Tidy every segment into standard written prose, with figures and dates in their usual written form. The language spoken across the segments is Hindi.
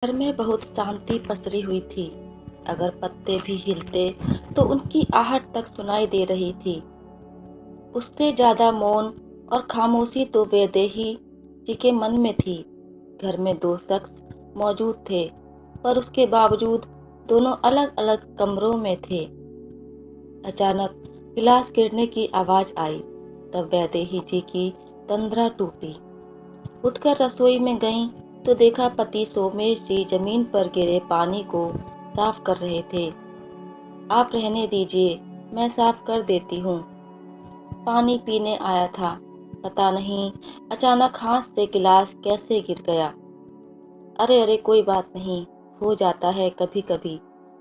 घर में बहुत शांति पसरी हुई थी। अगर पत्ते भी हिलते तो उनकी आहट तक सुनाई दे रही थी। उससे ज्यादा मौन और खामोशी तो वैदेही जी के मन में थी। घर में दो शख्स मौजूद थे, पर उसके बावजूद दोनों अलग अलग कमरों में थे। अचानक गिलास गिरने की आवाज आई। तब वैदेही जी की तंद्रा टूटी। उठकर रसोई में गईं तो देखा पति सोमेश जी जमीन पर गिरे पानी को साफ कर रहे थे। आप रहने दीजिए, मैं साफ कर देती हूँ। पानी पीने आया था। पता नहीं अचानक हाथ से गिलास कैसे गिर गया। अरे अरे कोई बात नहीं, हो जाता है कभी कभी,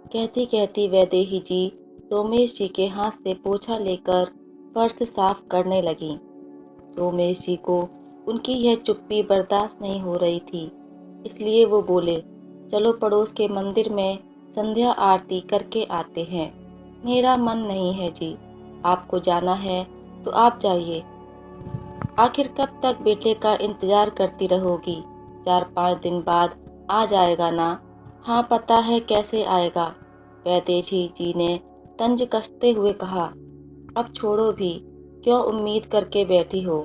कहती कहती वैदेही जी सोमेश जी के हाथ से पोछा लेकर फर्श साफ करने लगी। सोमेश जी को उनकी यह चुप्पी बर्दाश्त नहीं हो रही थी, इसलिए वो बोले, चलो पड़ोस के मंदिर में संध्या आरती करके आते हैं। मेरा मन नहीं है जी, आपको जाना है तो आप जाइए। आखिर कब तक बेटे का इंतजार करती रहोगी? 4-5 दिन बाद आ जाएगा ना? हाँ पता है कैसे आएगा, वैदेही जी ने तंज कसते हुए कहा। अब छोड़ो भी, क्यों उम्मीद करके बैठी हो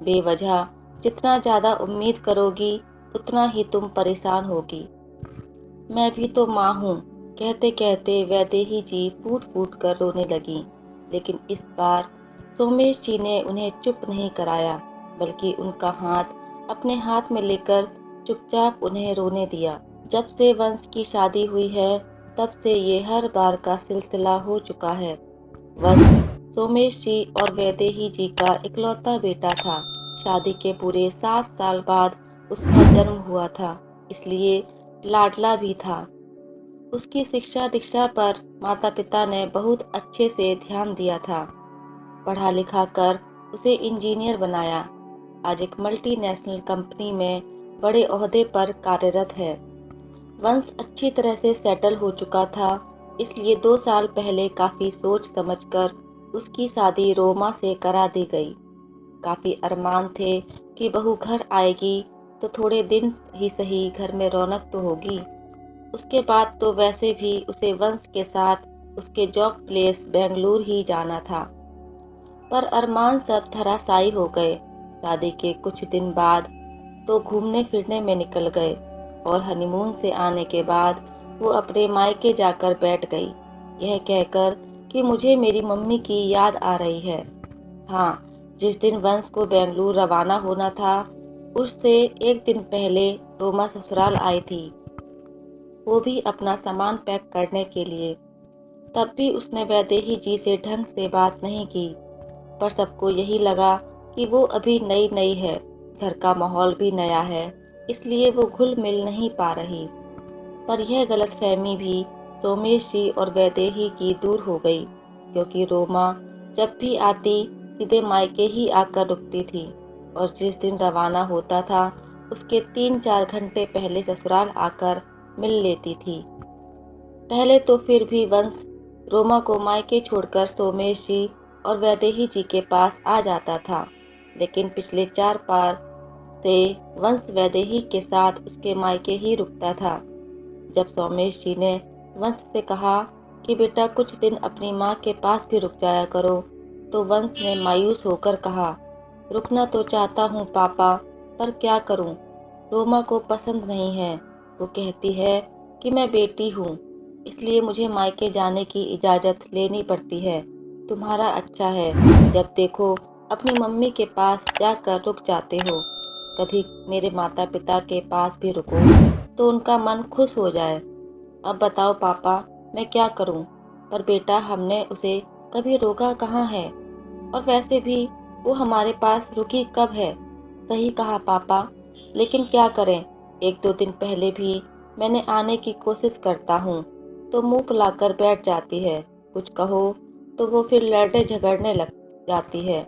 बेवजह? जितना ज्यादा उम्मीद करोगी उतना ही तुम परेशान होगी। मैं भी तो माँ हूँ, कहते कहते वैदेही जी फूट फूट कर रोने लगी। लेकिन इस बार सोमेश जी ने उन्हें चुप नहीं कराया, बल्कि उनका हाथ अपने हाथ में लेकर चुपचाप उन्हें रोने दिया। जब से वंश की शादी हुई है तब से ये हर बार का सिलसिला हो चुका है। वंश सोमेश जी और वैदेही जी का इकलौता बेटा था। शादी के पूरे 7 साल बाद उसका जन्म हुआ था, इसलिए लाडला भी था। उसकी शिक्षा दीक्षा पर माता पिता ने बहुत अच्छे से ध्यान दिया था। पढ़ा लिखा कर उसे इंजीनियर बनाया। आज एक मल्टीनेशनल कंपनी में बड़े ओहदे पर कार्यरत है। वंश अच्छी तरह से सेटल हो चुका था, इसलिए 2 साल पहले काफी सोच समझकर उसकी शादी रोमा से करा दी गई। काफी अरमान थे कि बहू घर आएगी तो थोड़े दिन ही सही घर में रौनक तो होगी। उसके बाद तो वैसे भी उसे वंश के साथ उसके जॉब प्लेस बेंगलुरु ही जाना था। पर अरमान सब धराशायी हो गए। शादी के कुछ दिन बाद तो घूमने फिरने में निकल गए और हनीमून से आने के बाद वो अपने मायके जाकर बैठ गई, यह कहकर कि मुझे मेरी मम्मी की याद आ रही है। हाँ, जिस दिन वंश को बेंगलुरु रवाना होना था उससे एक दिन पहले रोमा ससुराल आई थी, वो भी अपना सामान पैक करने के लिए। तब भी उसने वैदेही जी से ढंग से बात नहीं की, पर सबको यही लगा कि वो अभी नई नई है, घर का माहौल भी नया है, इसलिए वो घुल मिल नहीं पा रही। पर यह गलतफहमी भी सोमेश जी और वैदेही की दूर हो गई, क्योंकि रोमा जब भी आती सीधे मायके ही आकर रुकती थी और जिस दिन रवाना होता था उसके 3-4 घंटे पहले ससुराल आकर मिल लेती थी। पहले तो फिर भी वंश रोमा को मायके छोड़कर सोमेश जी और वैदेही जी के पास आ जाता था, लेकिन पिछले 4 बार से वंश वैदेही के साथ उसके मायके ही रुकता था। जब सोमेश जी ने वंश से कहा कि बेटा कुछ दिन अपनी माँ के पास भी रुक जाया करो, तो वंश ने मायूस होकर कहा, रुकना तो चाहता हूँ पापा, पर क्या करूँ, रोमा को पसंद नहीं है। वो कहती है कि मैं बेटी हूँ, इसलिए मुझे मायके जाने की इजाज़त लेनी पड़ती है। तुम्हारा अच्छा है, जब देखो अपनी मम्मी के पास जाकर रुक जाते हो। कभी मेरे माता पिता के पास भी रुको तो उनका मन खुश हो जाए। अब बताओ पापा, मैं क्या करूं? पर बेटा हमने उसे कभी रोका कहाँ है, और वैसे भी वो हमारे पास रुकी कब है? सही कहा पापा, लेकिन क्या करें, 1-2 दिन पहले भी मैंने आने की कोशिश करता हूँ तो मुंह फुलाकर बैठ जाती है। कुछ कहो तो वो फिर लड़ने झगड़ने लग जाती है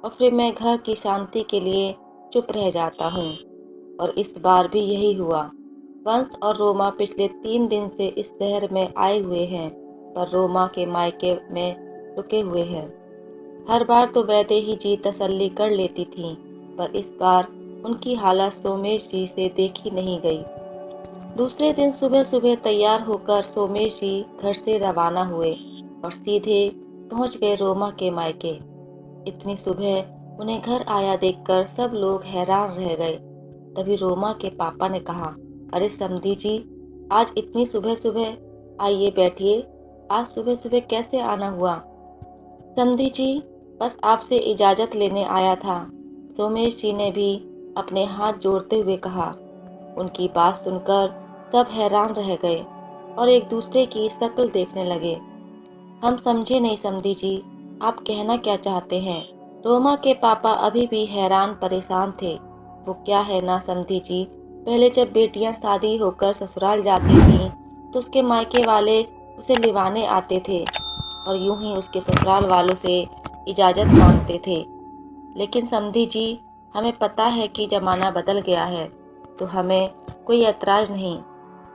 और फिर मैं घर की शांति के लिए चुप रह जाता हूँ। और इस बार भी यही हुआ। वंश और रोमा पिछले 3 दिन से इस शहर में आए हुए हैं, पर रोमा के मायके में रुके हुए हैं। हर बार तो वैदेही जी तसल्ली कर लेती थीं, पर इस बार उनकी हालत सोमेश जी से देखी नहीं गई। दूसरे दिन सुबह सुबह तैयार होकर सोमेश जी घर से रवाना हुए और सीधे पहुंच गए रोमा के मायके। इतनी सुबह उन्हें घर आया देखकर सब लोग हैरान रह गए। तभी रोमा के पापा ने कहा, अरे समधी जी, आज इतनी सुबह सुबह, आइए बैठिए। आज सुबह सुबह कैसे आना हुआ? समधी जी, बस आपसे इजाजत लेने आया था। सोमेश जी ने भी अपने हाथ जोड़ते हुए कहा। उनकी बात सुनकर सब हैरान रह गए और एक दूसरे की शक्ल देखने लगे। हम समझे नहीं समधी जी, आप कहना क्या चाहते हैं? रोमा के पापा अभी भी हैरान परेशान थे। वो क्या है ना समधी जी, पहले जब बेटियां शादी होकर ससुराल जाती थीं तो उसके मायके वाले उसे लिवाने आते थे और यूं ही उसके ससुराल वालों से इजाज़त मांगते थे। लेकिन समधी जी, हमें पता है कि ज़माना बदल गया है, तो हमें कोई ऐतराज़ नहीं।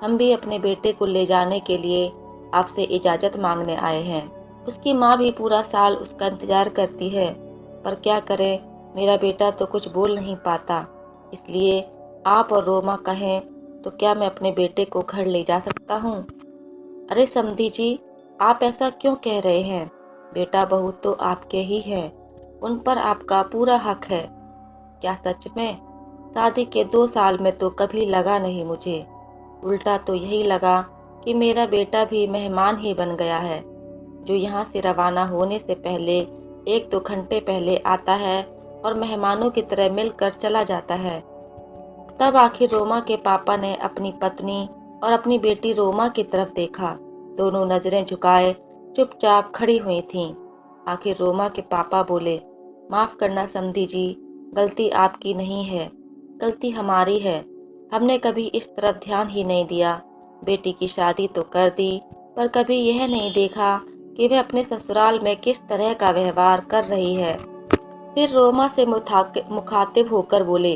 हम भी अपने बेटे को ले जाने के लिए आपसे इजाज़त मांगने आए हैं। उसकी माँ भी पूरा साल उसका इंतज़ार करती है, पर क्या करें, मेरा बेटा तो कुछ बोल नहीं पाता। इसलिए आप और रोमा कहें तो क्या मैं अपने बेटे को घर ले जा सकता हूँ? अरे समधी जी, आप ऐसा क्यों कह रहे हैं? बेटा बहू तो आपके ही है, उन पर आपका पूरा हक है। क्या सच में? शादी के 2 साल में तो कभी लगा नहीं मुझे। उल्टा तो यही लगा कि मेरा बेटा भी मेहमान ही बन गया है, जो यहाँ से रवाना होने से पहले 1-2 घंटे पहले आता है और मेहमानों की तरह मिलकर चला जाता है। तब आखिर रोमा के पापा ने अपनी पत्नी और अपनी बेटी रोमा की तरफ देखा। दोनों नजरें झुकाए चुपचाप खड़ी हुई थीं। आखिर रोमा के पापा बोले, माफ करना समधी जी, गलती आपकी नहीं है, गलती हमारी है। हमने कभी इस तरफ ध्यान ही नहीं दिया। बेटी की शादी तो कर दी, पर कभी यह नहीं देखा कि वह अपने ससुराल में किस तरह का व्यवहार कर रही है। फिर रोमा से मुखातिब होकर बोले,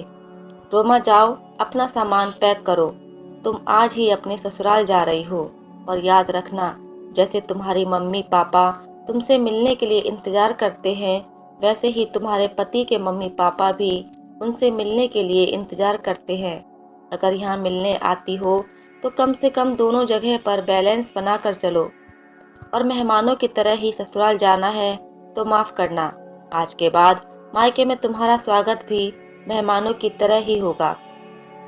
रोमा जाओ, अपना सामान पैक करो। तुम आज ही अपने ससुराल जा रही हो और याद रखना, जैसे तुम्हारी मम्मी पापा तुमसे मिलने के लिए इंतजार करते हैं, वैसे ही तुम्हारे पति के मम्मी पापा भी उनसे मिलने के लिए इंतजार करते हैं। अगर यहाँ मिलने आती हो तो कम से कम दोनों जगह पर बैलेंस बना कर चलो। और मेहमानों की तरह ही ससुराल जाना है तो माफ करना, आज के बाद मायके में तुम्हारा स्वागत भी मेहमानों की तरह ही होगा।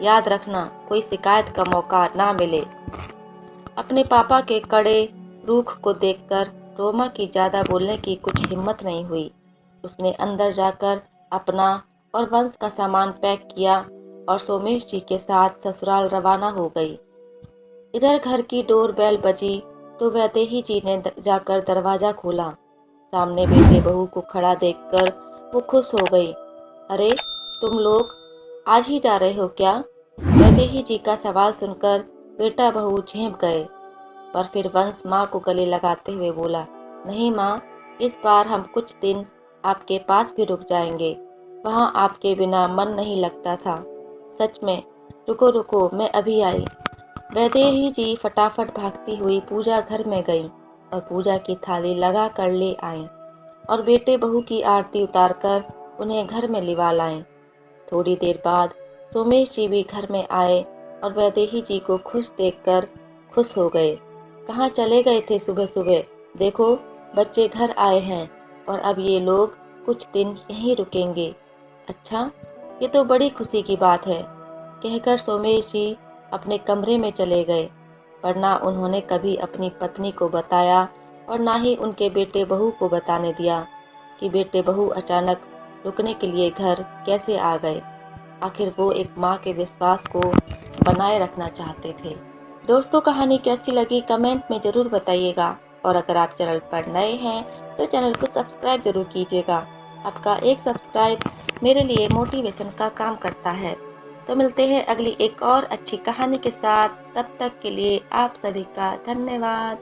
याद रखना, कोई शिकायत का मौका ना मिले। अपने पापा के कड़े रूख को देखकर रोमा की ज्यादा बोलने की कुछ हिम्मत नहीं हुई। उसने अंदर जाकर अपना और वंश का सामान पैक किया और सोमेश जी के साथ ससुराल रवाना हो गई। इधर घर की डोर बेल बजी तो वैदेही जी ने जाकर दरवाजा खोला। सामने बेटे बहू को खड़ा देखकर वो खुश हो गई। अरे, तुम लोग आज ही जा रहे हो क्या? वैदेही जी का सवाल सुनकर बेटा बहू झेंप गए, पर फिर वंश माँ को गले लगाते हुए बोला, नहीं माँ, इस बार हम कुछ दिन आपके पास भी रुक जाएंगे। वहाँ आपके बिना मन नहीं लगता था। सच में? रुको रुको, मैं अभी आई। वैदेही जी फटाफट भागती हुई पूजा घर में गईं और पूजा की थाली लगा कर ले आईं और बेटे बहू की आरती उतारकर उन्हें घर में लिवा लाईं। थोड़ी देर बाद सोमेश जी भी घर में आए और वैदेही जी को खुश देखकर खुश हो गए। कहाँ चले गए थे सुबह सुबह? देखो, बच्चे घर आए हैं और अब ये लोग कुछ दिन यहीं रुकेंगे। अच्छा, ये तो बड़ी खुशी की बात है, कहकर सोमेश जी अपने कमरे में चले गए। पर ना उन्होंने कभी अपनी पत्नी को बताया और ना ही उनके बेटे बहू को बताने दिया कि बेटे बहू अचानक रुकने के लिए घर कैसे आ गए। आखिर वो एक माँ के विश्वास को बनाए रखना चाहते थे। दोस्तों, कहानी कैसी लगी कमेंट में ज़रूर बताइएगा और अगर आप चैनल पर नए हैं तो चैनल को सब्सक्राइब जरूर कीजिएगा। आपका एक सब्सक्राइब मेरे लिए मोटिवेशन का काम करता है। तो मिलते हैं अगली एक और अच्छी कहानी के साथ। तब तक के लिए आप सभी का धन्यवाद।